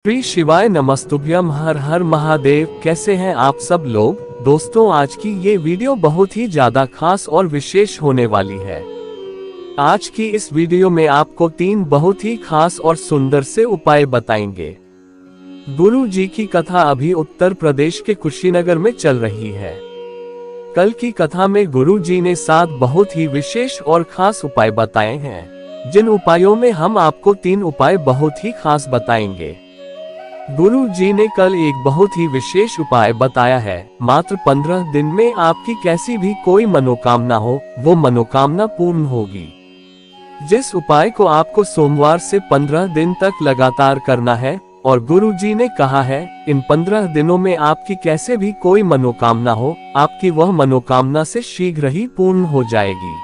श्री शिवाय नमस्तुभ्यम। हर हर महादेव। कैसे हैं आप सब लोग। दोस्तों, आज की ये वीडियो बहुत ही ज्यादा खास और विशेष होने वाली है। आज की इस वीडियो में आपको 3 बहुत ही खास और सुंदर से उपाय बताएंगे। गुरु जी की कथा अभी उत्तर प्रदेश के कुशीनगर में चल रही है। कल की कथा में गुरु जी ने 7 बहुत ही विशेष और खास उपाय बताए हैं, जिन उपायों में हम आपको 3 उपाय बहुत ही खास बताएंगे। गुरु जी ने कल एक बहुत ही विशेष उपाय बताया है। मात्र 15 दिन में आपकी कैसी भी कोई मनोकामना हो, वो मनोकामना पूर्ण होगी। जिस उपाय को आपको सोमवार से 15 दिन तक लगातार करना है, और गुरु जी ने कहा है इन 15 दिनों में आपकी कैसे भी कोई मनोकामना हो, आपकी वह मनोकामना से शीघ्र ही पूर्ण हो जाएगी।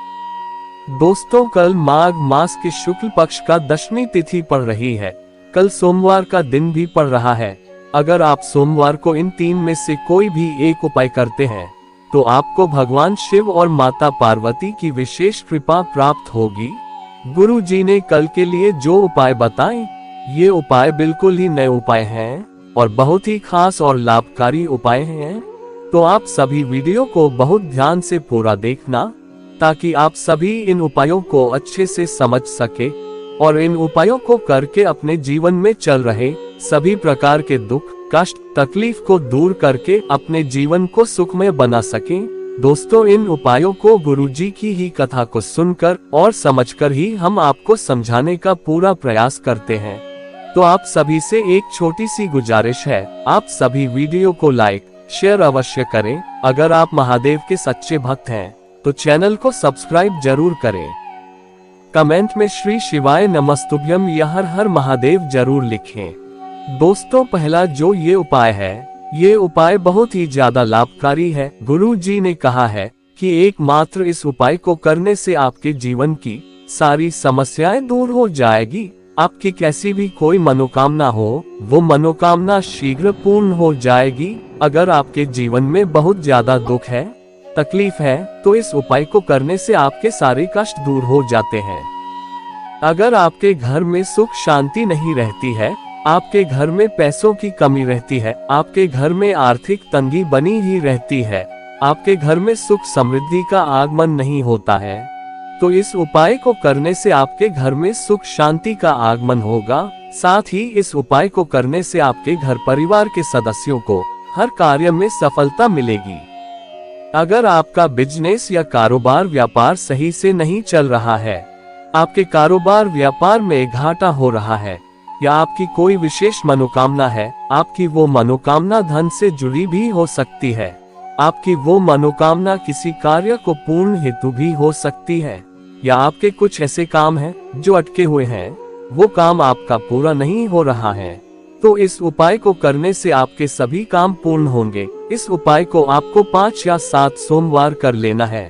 दोस्तों, कल माघ मास के शुक्ल पक्ष का दशमी तिथि पड़ रही है। कल सोमवार का दिन भी पड़ रहा है। अगर आप सोमवार को इन 3 में से कोई भी एक उपाय करते हैं, तो आपको भगवान शिव और माता पार्वती की विशेष कृपा प्राप्त होगी। गुरु जी ने कल के लिए जो उपाय बताए, ये उपाय बिल्कुल ही नए उपाय हैं और बहुत ही खास और लाभकारी उपाय हैं। तो आप सभी वीडियो को बहुत ध्यान से पूरा देखना, ताकि आप सभी इन उपायों को अच्छे से समझ सके और इन उपायों को करके अपने जीवन में चल रहे सभी प्रकार के दुख, कष्ट, तकलीफ को दूर करके अपने जीवन को सुखमय बना सकें। दोस्तों, इन उपायों को गुरुजी की ही कथा को सुनकर और समझकर ही हम आपको समझाने का पूरा प्रयास करते हैं। तो आप सभी से एक छोटी सी गुजारिश है, आप सभी वीडियो को लाइक शेयर अवश्य करें। अगर आप महादेव के सच्चे भक्त हैं, तो चैनल को सब्सक्राइब जरूर करें। कमेंट में श्री शिवाय नमस्तुभ्यम या हर हर महादेव जरूर लिखें। दोस्तों, पहला जो ये उपाय है, ये उपाय बहुत ही ज्यादा लाभकारी है। गुरु जी ने कहा है कि एकमात्र इस उपाय को करने से आपके जीवन की सारी समस्याएं दूर हो जाएगी। आपकी कैसी भी कोई मनोकामना हो, वो मनोकामना शीघ्र पूर्ण हो जाएगी। अगर आपके जीवन में बहुत ज्यादा दुख है, तकलीफ है, तो इस उपाय को करने से आपके सारे कष्ट दूर हो जाते हैं। अगर आपके घर में सुख शांति नहीं रहती है, आपके घर में पैसों की कमी रहती है, आपके घर में आर्थिक तंगी बनी ही रहती है, आपके घर में सुख समृद्धि का आगमन नहीं होता है, तो इस उपाय को करने से आपके घर में सुख शांति का आगमन होगा। साथ ही इस उपाय को करने से आपके घर परिवार के सदस्यों को हर कार्य में सफलता मिलेगी। अगर आपका बिजनेस या कारोबार व्यापार सही से नहीं चल रहा है, आपके कारोबार व्यापार में घाटा हो रहा है, या आपकी कोई विशेष मनोकामना है, आपकी वो मनोकामना धन से जुड़ी भी हो सकती है, आपकी वो मनोकामना किसी कार्य को पूर्ण हेतु भी हो सकती है, या आपके कुछ ऐसे काम हैं जो अटके हुए हैं, वो काम आपका पूरा नहीं हो रहा है, तो इस उपाय को करने से आपके सभी काम पूर्ण होंगे। इस उपाय को आपको 5 या 7 सोमवार कर लेना है।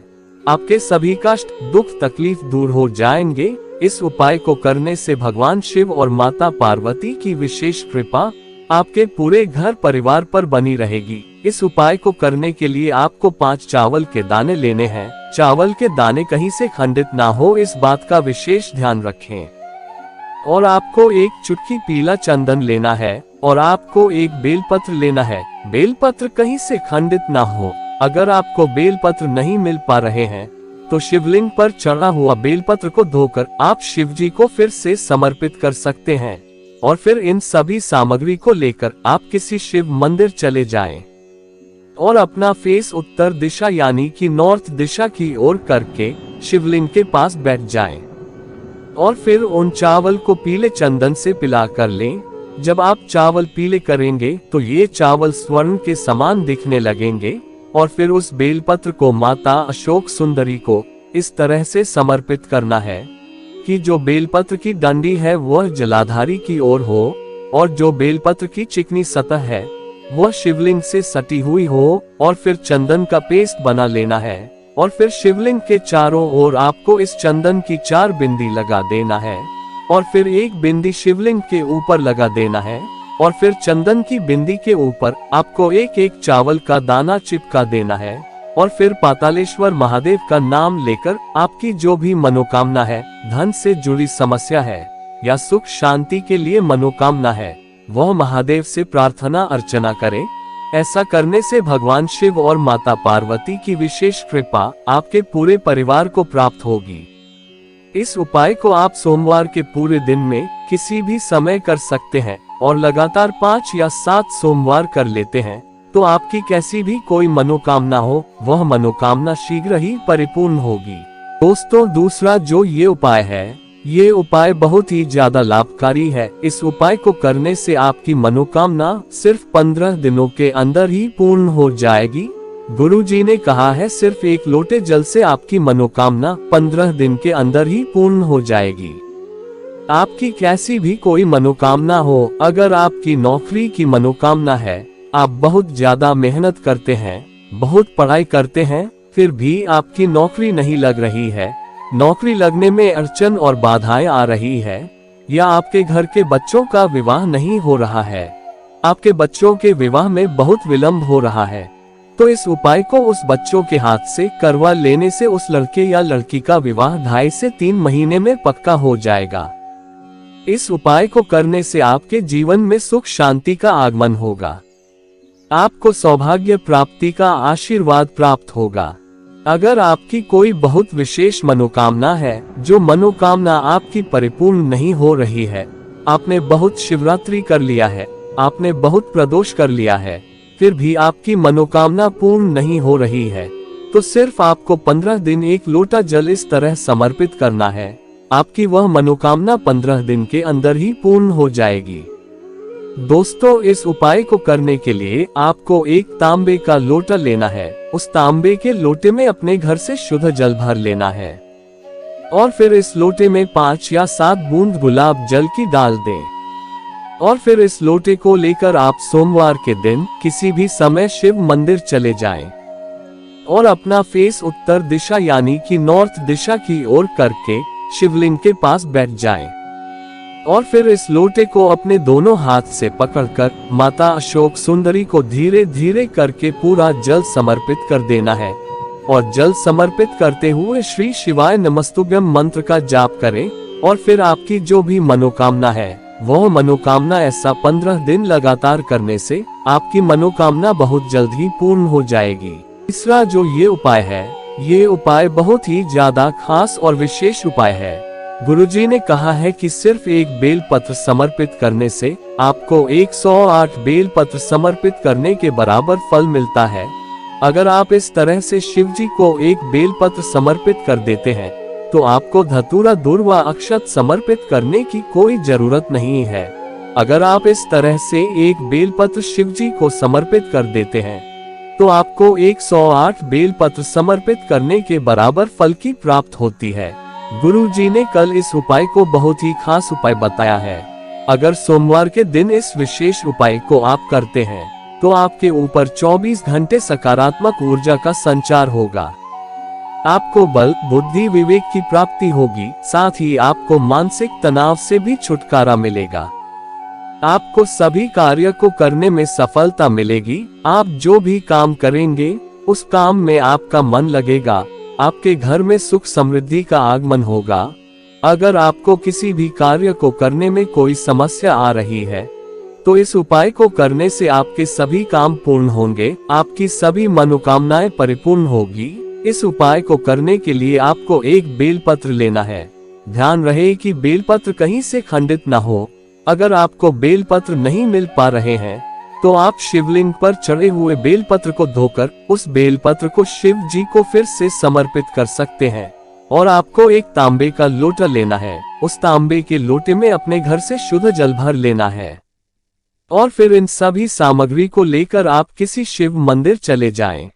आपके सभी कष्ट, दुख, तकलीफ दूर हो जाएंगे। इस उपाय को करने से भगवान शिव और माता पार्वती की विशेष कृपा आपके पूरे घर परिवार पर बनी रहेगी। इस उपाय को करने के लिए आपको 5 चावल के दाने लेने हैं। चावल के दाने कहीं से खंडित ना हो, इस बात का विशेष ध्यान रखें। और आपको एक चुटकी पीला चंदन लेना है, और आपको एक बेलपत्र लेना है। बेलपत्र कहीं से खंडित ना हो। अगर आपको बेलपत्र नहीं मिल पा रहे हैं, तो शिवलिंग पर चढ़ा हुआ बेलपत्र को धोकर आप शिवजी को फिर से समर्पित कर सकते हैं। और फिर इन सभी सामग्री को लेकर आप किसी शिव मंदिर चले जाएं और अपना फेस उत्तर दिशा यानी कि नॉर्थ दिशा की ओर करके शिवलिंग के पास बैठ जाएं। और फिर उन चावल को पीले चंदन से पिला कर लें। जब आप चावल पीले करेंगे, तो ये चावल स्वर्ण के समान दिखने लगेंगे। और फिर उस बेलपत्र को माता अशोक सुंदरी को इस तरह से समर्पित करना है कि जो बेलपत्र की डंडी है वह जलाधारी की ओर हो, और जो बेलपत्र की चिकनी सतह है वह शिवलिंग से सटी हुई हो। और फिर चंदन का पेस्ट बना लेना है, और फिर शिवलिंग के चारों ओर आपको इस चंदन की 4 बिंदी लगा देना है, और फिर एक बिंदी शिवलिंग के ऊपर लगा देना है, और फिर चंदन की बिंदी के ऊपर आपको एक चावल का दाना चिपका देना है। और फिर पातालेश्वर महादेव का नाम लेकर आपकी जो भी मनोकामना है, धन से जुड़ी समस्या है या सुख शांति के लिए मनोकामना है, वह महादेव से प्रार्थना अर्चना करें। ऐसा करने से भगवान शिव और माता पार्वती की विशेष कृपा आपके पूरे परिवार को प्राप्त होगी। इस उपाय को आप सोमवार के पूरे दिन में किसी भी समय कर सकते हैं और लगातार 5 या 7 सोमवार कर लेते हैं तो आपकी कैसी भी कोई मनोकामना हो, वह मनोकामना शीघ्र ही परिपूर्ण होगी। दोस्तों, दूसरा जो ये उपाय है, ये उपाय बहुत ही ज्यादा लाभकारी है। इस उपाय को करने से आपकी मनोकामना सिर्फ 15 दिनों के अंदर ही पूर्ण हो जाएगी। गुरुजी ने कहा है सिर्फ 1 लोटे जल से आपकी मनोकामना 15 दिन के अंदर ही पूर्ण हो जाएगी। आपकी कैसी भी कोई मनोकामना हो, अगर आपकी नौकरी की मनोकामना है, आप बहुत ज्यादा मेहनत करते हैं, बहुत पढ़ाई करते हैं, फिर भी आपकी नौकरी नहीं लग रही है, नौकरी लगने में अड़चन और बाधाएं आ रही है, या आपके घर के बच्चों का विवाह नहीं हो रहा है, आपके बच्चों के विवाह में बहुत विलंब हो रहा है, तो इस उपाय को उस बच्चों के हाथ से करवा लेने से उस लड़के या लड़की का विवाह 2.5 से 3 महीने में पक्का हो जाएगा। इस उपाय को करने से आपके जीवन में सुख शांति का आगमन होगा, आपको सौभाग्य प्राप्ति का आशीर्वाद प्राप्त होगा। अगर आपकी कोई बहुत विशेष मनोकामना है, जो मनोकामना आपकी परिपूर्ण नहीं हो रही है, आपने बहुत शिवरात्रि कर लिया है, आपने बहुत प्रदोष कर लिया है, फिर भी आपकी मनोकामना पूर्ण नहीं हो रही है, तो सिर्फ आपको 15 दिन 1 लोटा जल इस तरह समर्पित करना है। आपकी वह मनोकामना 15 दिन के अंदर ही पूर्ण हो जाएगी। दोस्तों, इस उपाय को करने के लिए आपको 1 तांबे का लोटा लेना है। उस तांबे के लोटे में अपने घर से शुद्ध जल भर लेना है और फिर इस लोटे में 5 या 7 बूंद गुलाब जल की डाल दें और फिर इस लोटे को लेकर आप सोमवार के दिन किसी भी समय शिव मंदिर चले जाएं और अपना फेस उत्तर दिशा यानी कि नॉर्थ दिशा की ओर करके शिवलिंग के पास बैठ जाएं और फिर इस लोटे को अपने दोनों हाथ से पकड़कर माता अशोक सुंदरी को धीरे धीरे करके पूरा जल समर्पित कर देना है और जल समर्पित करते हुए श्री शिवाय नमस्तुभ्यम मंत्र का जाप करें और फिर आपकी जो भी मनोकामना है, वह मनोकामना ऐसा 15 दिन लगातार करने से आपकी मनोकामना बहुत जल्द ही पूर्ण हो जाएगी। तीसरा जो ये उपाय है, ये उपाय बहुत ही ज्यादा खास और विशेष उपाय है। गुरुजी ने कहा है कि सिर्फ 1 बेल पत्र समर्पित करने से आपको 108 बेल पत्र समर्पित करने के बराबर फल मिलता है। अगर आप इस तरह से शिव जी को 1 बेल पत्र समर्पित कर देते हैं तो आपको धतूरा दूर व अक्षत समर्पित करने की कोई जरूरत नहीं है। अगर आप इस तरह से 1 बेल पत्र शिव जी को समर्पित कर देते हैं तो आपको 108 बेल पत्र समर्पित करने के बराबर फल की प्राप्त होती है। गुरुजी ने कल इस उपाय को बहुत ही खास उपाय बताया है। अगर सोमवार के दिन इस विशेष उपाय को आप करते हैं तो आपके ऊपर 24 घंटे सकारात्मक ऊर्जा का संचार होगा, आपको बल बुद्धि विवेक की प्राप्ति होगी, साथ ही आपको मानसिक तनाव से भी छुटकारा मिलेगा, आपको सभी कार्य को करने में सफलता मिलेगी। आप जो भी काम करेंगे उस काम में आपका मन लगेगा, आपके घर में सुख समृद्धि का आगमन होगा। अगर आपको किसी भी कार्य को करने में कोई समस्या आ रही है तो इस उपाय को करने से आपके सभी काम पूर्ण होंगे, आपकी सभी मनोकामनाएं परिपूर्ण होगी। इस उपाय को करने के लिए आपको 1 बेलपत्र लेना है। ध्यान रहे कि बेलपत्र कहीं से खंडित न हो। अगर आपको बेलपत्र नहीं मिल पा रहे हैं तो आप शिवलिंग पर चढ़े हुए बेलपत्र को धोकर उस बेलपत्र को शिव जी को फिर से समर्पित कर सकते हैं। और आपको 1 तांबे का लोटा लेना है। उस तांबे के लोटे में अपने घर से शुद्ध जल भर लेना है और फिर इन सभी सामग्री को लेकर आप किसी शिव मंदिर चले जाएं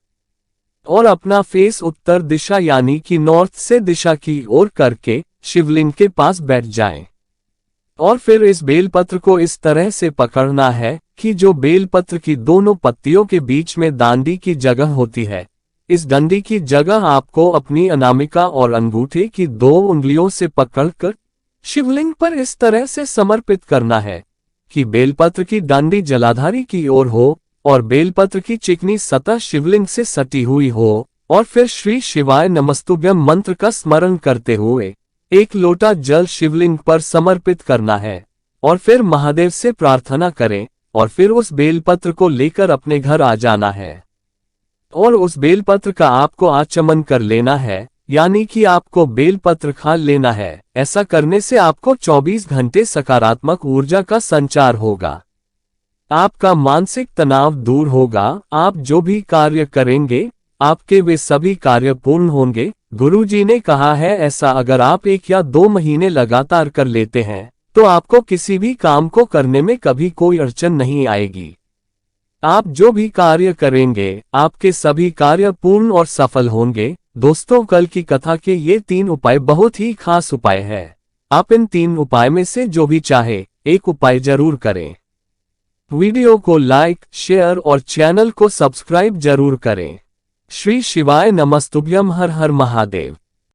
और अपना फेस उत्तर दिशा यानी कि नॉर्थ से दिशा की ओर करके शिवलिंग के पास बैठ जाएं और फिर इस बेलपत्र को इस तरह से पकड़ना है कि जो बेलपत्र की दोनों पत्तियों के बीच में डांडी की जगह होती है, इस डंडी की जगह आपको अपनी अनामिका और अंगूठे की 2 उंगलियों से पकड़कर शिवलिंग पर इस तरह से समर्पित करना है कि बेलपत्र की डंडी जलाधारी की ओर हो और बेलपत्र की चिकनी सतह शिवलिंग से सटी हुई हो और फिर श्री शिवाय नमस्तुभ्यम मंत्र का स्मरण करते हुए 1 लोटा जल शिवलिंग पर समर्पित करना है। और फिर महादेव से प्रार्थना करें और फिर उस बेलपत्र को लेकर अपने घर आ जाना है और उस बेलपत्र का आपको आचमन कर लेना है, यानी कि आपको बेलपत्र खा लेना है। ऐसा करने से आपको 24 घंटे सकारात्मक ऊर्जा का संचार होगा, आपका मानसिक तनाव दूर होगा, आप जो भी कार्य करेंगे आपके वे सभी कार्य पूर्ण होंगे। गुरुजी ने कहा है ऐसा अगर आप 1 या 2 महीने लगातार कर लेते हैं तो आपको किसी भी काम को करने में कभी कोई अड़चन नहीं आएगी। आप जो भी कार्य करेंगे आपके सभी कार्य पूर्ण और सफल होंगे। दोस्तों, कल की कथा के ये 3 उपाय बहुत ही खास उपाय है। आप इन 3 उपाय में से जो भी चाहे एक उपाय जरूर करें। वीडियो को लाइक, शेयर और चैनल को सब्सक्राइब जरूर करें। श्री शिवाय नमस्तुभ्यम। हर हर महादेव।